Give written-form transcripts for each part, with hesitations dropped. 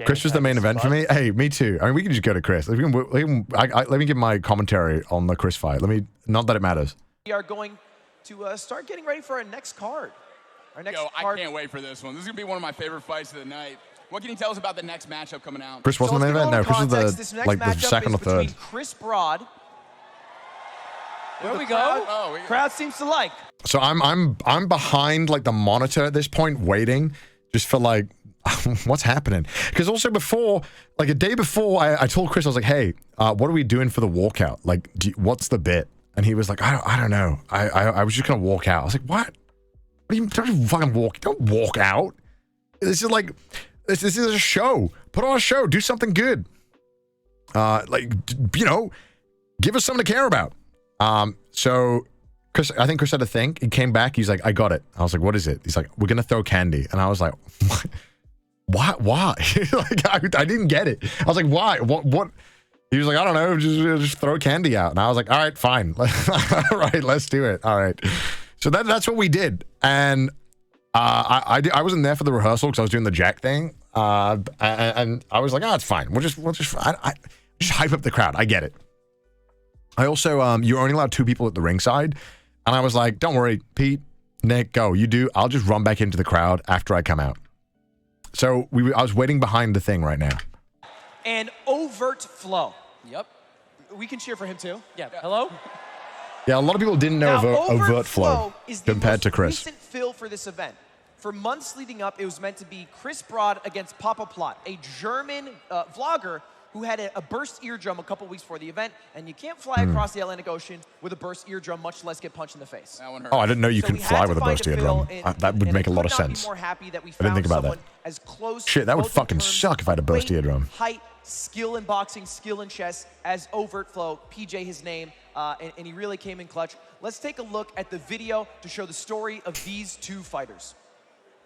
Chris was the main event for me. Hey, me too. I mean, we can just go to Chris. Let me give my commentary on the Chris fight. Not that it matters. We are going to start getting ready for our next card. I can't wait for this one. This is going to be one of my favorite fights of the night. What can you tell us about the next matchup coming out? Chris wasn't the main event? No, Chris was the second or third. Chris Broad. There we go. Oh, crowd seems to like. So I'm behind like the monitor at this point, waiting just for like what's happening. Because also before, like a day before, I told Chris, I was like, hey, what are we doing for the walkout? Like, what's the bit? And he was like, I don't know. I was just gonna walk out. I was like, what? What do you don't fucking walk? Don't walk out. This is like this is a show. Put on a show. Do something good. Like, you know, give us something to care about. So Chris, I think Chris had a thing. He came back. He's like, I got it. I was like, what is it? He's like, we're gonna throw candy. And I was like, what? Why? Like, I didn't get it. I was like, why? What? He was like, I don't know, just throw candy out. And I was like, all right, fine. All right, let's do it. All right. So that's what we did. And I wasn't there for the rehearsal because I was doing the Jack thing. And I was like, oh, it's fine. We'll just hype up the crowd. I get it. I also, you're only allowed 2 people at the ringside. And I was like, don't worry, Pete, Nick, go. You do. I'll just run back into the crowd after I come out. So I was waiting behind the thing right now. And overt flow. Yep. We can cheer for him too. Yeah. Hello? Yeah, a lot of people didn't know overt flow is the compared to Chris. Recent fill for this event. For months leading up, it was meant to be Chris Broad against Papa Plot, a German vlogger who had a burst eardrum a couple weeks before the event, and you can't fly across the Atlantic Ocean with a burst eardrum, much less get punched in the face. Oh, I didn't know you could fly with a burst eardrum. That would make a lot of sense. I didn't think about that. Shit, that would fucking suck if I had a burst eardrum. Height, skill in boxing, skill in chess, as overt flow, PJ his name, and he really came in clutch. Let's take a look at the video to show the story of these 2 fighters.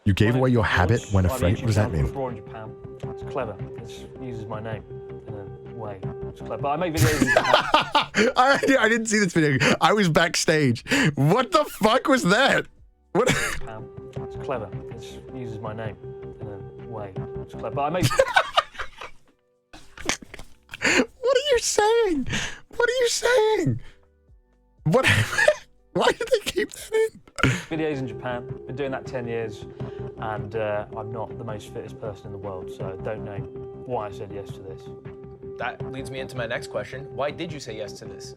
You gave away your habit when afraid? What does that mean? AbroadInJapan. It's clever. It uses my name in a way. It's clever. But I make videos in Japan. I didn't see this video. I was backstage. What the fuck was that? What? It's clever. It uses my name in a way. It's clever. But I make... What are you saying? What are you saying? What? Why did they keep that in? Videos in Japan. Been doing that 10 years, and I'm not the most fittest person in the world, so I don't know why I said yes to this. That leads me into my next question. Why did you say yes to this?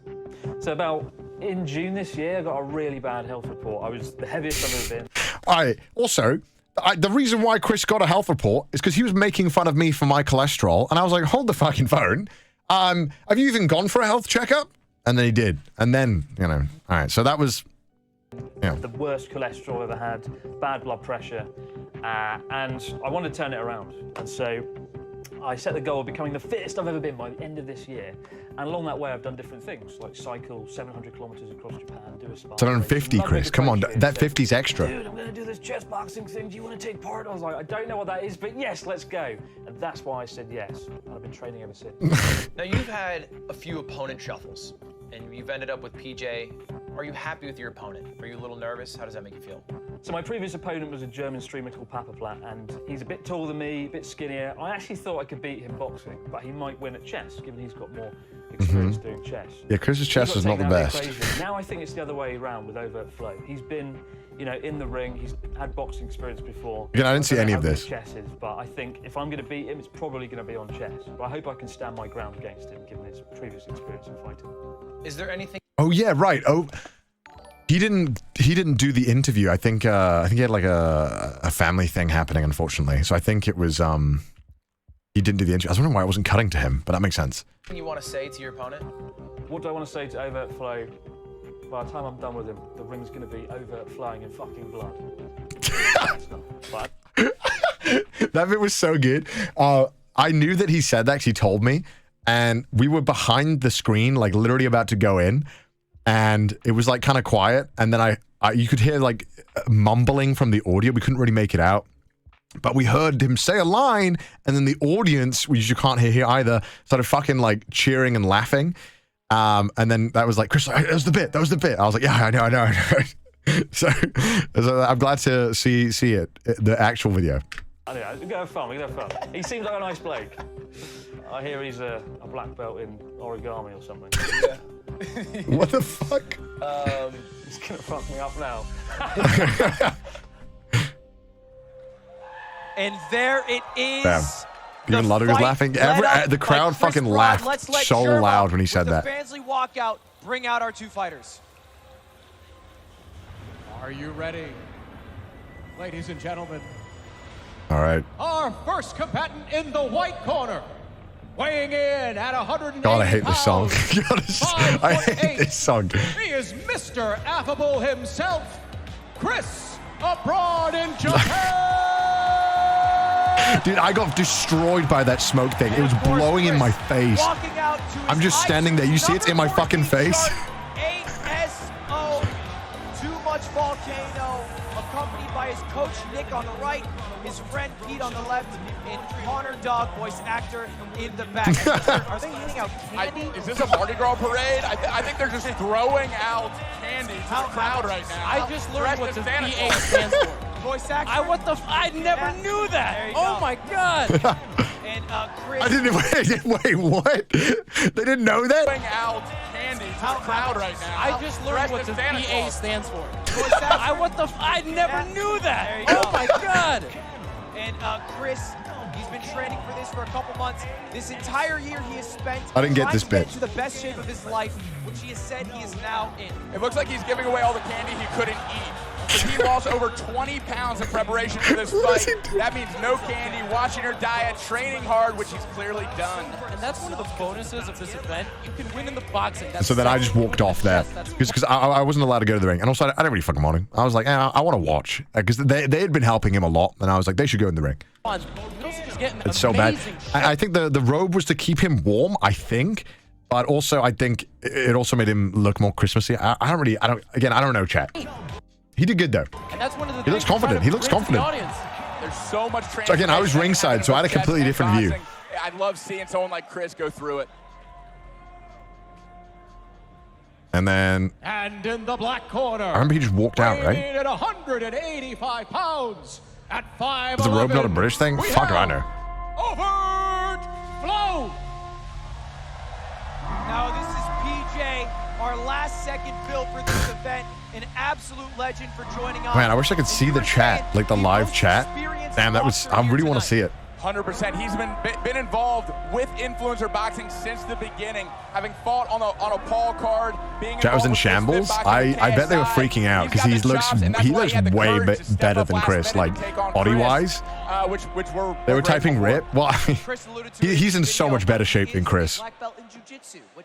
So about in June this year, I got a really bad health report. I was the heaviest I've ever been. Also, the reason why Chris got a health report is because he was making fun of me for my cholesterol, and I was like, hold the fucking phone. Have you even gone for a health checkup? And then he did. And then, you know, all right. So that was, yeah. The worst cholesterol I've ever had, bad blood pressure, and I wanted to turn it around. And so I set the goal of becoming the fittest I've ever been by the end of this year. And along that way, I've done different things, like cycle 700 kilometers across Japan, do a sparring. 750, Chris. Come on, that 50's extra. Dude, I'm going to do this chess boxing thing. Do you want to take part? I was like, I don't know what that is, but yes, let's go. And that's why I said yes. And I've been training ever since. Now, you've had a few opponent shuffles, and you've ended up with PJ. Are you happy with your opponent? Are you a little nervous? How does that make you feel? So my previous opponent was a German streamer called Papa Platt, and he's a bit taller than me, a bit skinnier. I actually thought I could beat him boxing, but he might win at chess, given he's got more experience doing chess. Yeah, Chris's chess is not the best. Now I think it's the other way around with overt flow. He's been, you know, in the ring. He's had boxing experience before. Again, I didn't see any of this. Chess is, but I think if I'm going to beat him, it's probably going to be on chess. But I hope I can stand my ground against him, given his previous experience in fighting. Is there anything? Oh yeah, right. Oh. He didn't do the interview. I think he had like a family thing happening, unfortunately. So I think it was he didn't do the interview. I was wondering why I wasn't cutting to him, but that makes sense. Anything you want to say to your opponent? What do I want to say to overt flow? By the time I'm done with him, the ring's going to be overt flowing in fucking blood. That bit was so good. I knew that he said that 'cause he told me, and we were behind the screen, like literally about to go in. And it was like kind of quiet, and then you could hear like mumbling from the audio. We couldn't really make it out, but we heard him say a line, and then the audience, which you can't hear here either, started fucking like cheering and laughing. And then that was like, Chris, that was the bit. That was the bit. I was like, yeah, I know. So I'm glad to see it, the actual video. Anyway, we go have fun. We go have fun. He seems like a nice bloke. I hear he's a black belt in origami or something. Yeah. What the fuck? He's gonna fuck me up now. And there it is. Damn. Even Ludwig was laughing. The crowd fucking laughed so loud when he said that. The Fansly walkout, bring out our two fighters. Are you ready? Ladies and gentlemen, All right. our first combatant in the white corner, weighing in at 180 God, I hate this song. pounds, God, I hate this song. He is Mr. Affable himself, Chris Abroad in Japan. Dude, I got destroyed by that smoke thing. It was blowing in my face. I'm just standing there. You see it's in my fucking face? ASO, too much volcano, accompanied by his coach Nick on the right, his friend Pete on the left, and Connor Dog, voice actor, in the back. Are they handing out candy? Is this a Mardi Gras parade? I think they're just throwing out candy to the crowd right now. I just learned what the Santa VA Claus. stands for. Voice actor. I never knew that. There you Oh go. my God. And Chris. I didn't wait, what? They didn't know that? Throwing out candy to the crowd right now. I just learned what the Santa VA Claus. stands for. Voice actor. I never knew There you that. go. Oh my God. And Chris, he's been training for this for a couple months. This entire year he has spent I didn't get trying this to get bit. to the best shape of his life, which he has said he is now in. It looks like he's giving away all the candy he couldn't eat. He lost over 20 pounds in preparation for this fight. That means no candy, watching your diet, training hard, which he's clearly done. And that's one of the bonuses of this event. You can win in the boxing. That's So then I just walked off there because I wasn't allowed to go to the ring, and also I didn't really fucking want to. I was like, I want to watch because they had been helping him a lot, and I was like, they should go in the ring. It's so bad. I think the robe was to keep him warm, I think, but also I think it also made him look more Christmassy. I don't know, chat. He did good though. And that's one of the He looks confident. He looks confident. There's so much training. So again, I was ringside, so I had a completely different view. I love seeing someone like Chris go through it. And then And in the black corner, I remember he just walked out, right? weighing in at 185 pounds, at 5'11". Is the robe not a British thing? we Fuck if I have know. Overflow. Now this is PJ, our last second fill for this event. An absolute legend for joining us. Man, I wish I could see the chat, like the live chat. Damn, that was. I really want to see it. 100%. He's been involved with influencer boxing since the beginning, having fought on a Paul card, being Chat was in involved with shambles. Smith Boxing I bet they were KSI. freaking out because He's he got the looks chops, and that's why he had the way courage to step better up than last Chris, minute like to take on body Chris, wise. which we're They were grateful typing for. rip. Well, I mean, Chris alluded to he's in this so video, much better but he shape is than a Chris. black belt in jiu-jitsu, which